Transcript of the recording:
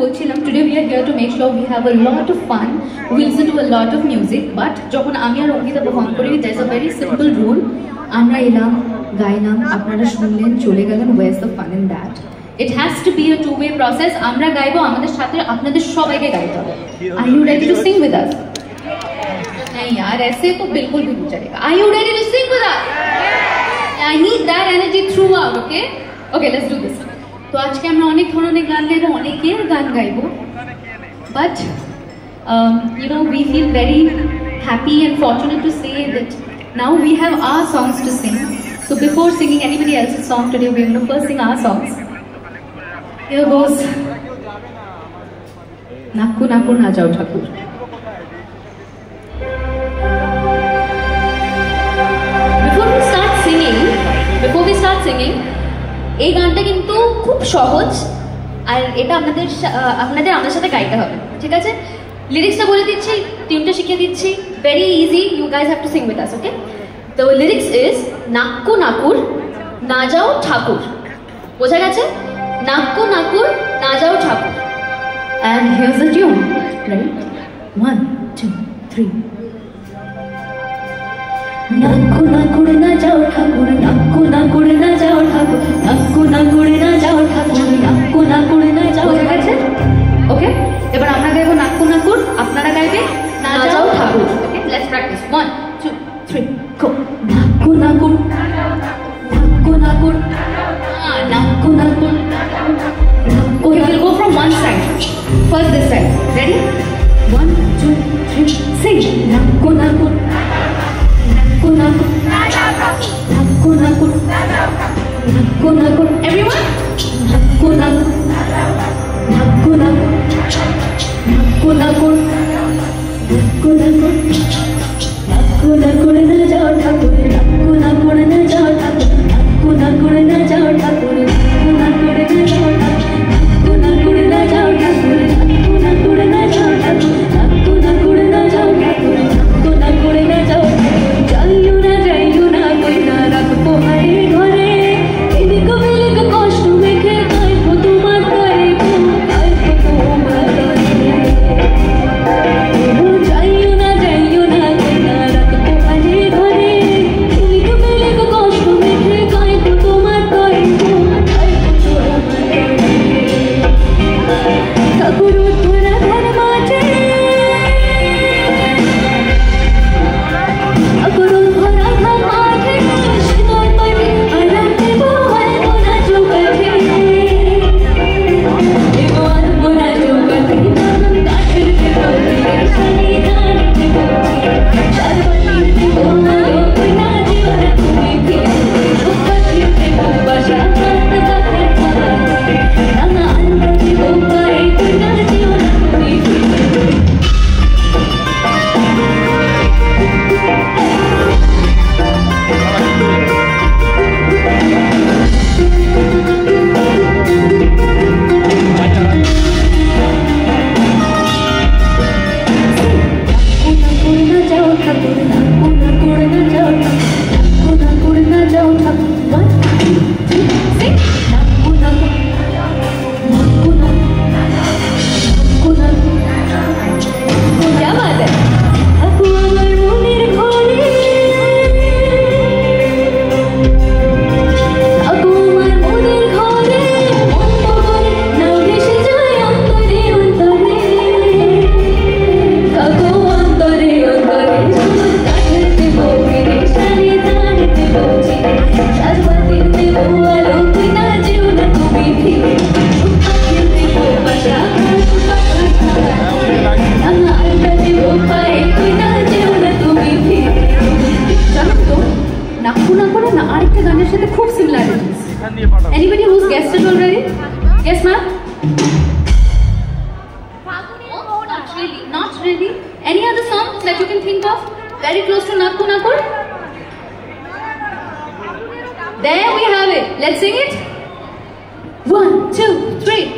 বলছিলাম today we are here to make sure we have a lot of fun, we listen to a lot of music, but যখন আমি আর Ankita perform করি there's a very simple rule, আমরা এলাম গাইলাম আপনারা শুনলেন চলে গেলেন, where's the fun in that? It has to be a two-way process. আমরা গাইবো আমাদের সাথে আপনাদের সবাইকে গাইতে হবে. Are you ready to sing with us? नहीं यार ऐसे तो बिल्कुल भी नहीं चलेगा. Are you ready to sing with us? I need that energy throughout, okay? Okay, let's do this. तो आज के আমরা অনেক ধরনের গান গাইবো, অনেকের গান গাইবো, but you know we feel very happy and fortunate to say that now we have our songs to sing. So before singing anybody else's song today, we're going to first sing our songs. Here goes Nakku Nakku Na Jao Thakur. Before we start singing, এই গানটা কিন্তু খুব সহজ আর এটা আপনাদের আমাদের সাথে গাইতে হবে, ঠিক আছে? লিরিক্সটা বলে দিচ্ছি, টিউনটা শিখিয়ে দিচ্ছি, very easy, you guys have to sing with us, okay? The lyrics is নাক্কু নাকুর না যাও ঠাকুর, বোঝা গেছে? নাক্কু নাকুর না যাও ঠাকুর. And here's the tune, ready? 1, 2, 3. নাক্কু নাকুর না যাও ঠাকুর, নাক্কু নাকুর না যাও ঠাকুর, নাক্কু নাকুর না যাও ঠাকুর, নাক্কু নাকুর না যাও. ঠিক আছে? ওকে, এবার আমরা গাইবো নাক্কু নাকুর, আপনারা গাইবেন না যাও ঠাকুর. Okay, let's practice. 1, 2, 3, গো. নাক্কু নাকুর নাক্কু নাকুর নাক্কু নাকুর. Okay, we'll go from one side. First this side. Ready? 1, 2, 3, sing. Nakku nakku, nakku nakku, nakku nakku, nakku nakku. Everyone? Nakku nakku, nakku nakku, nakku nakku, nakku nakku, nakku nakku na jao thakur, nakku nakku na jao thakur, nakku nakku na jao thakur, nakku nakku na jao thakur. Anybody who's guessed it already? Yes, ma'am? Oh, not really. Any other songs that you can think of? Very close to Nakku Nakkur? There we have it. Let's sing it. 1, 2, 3.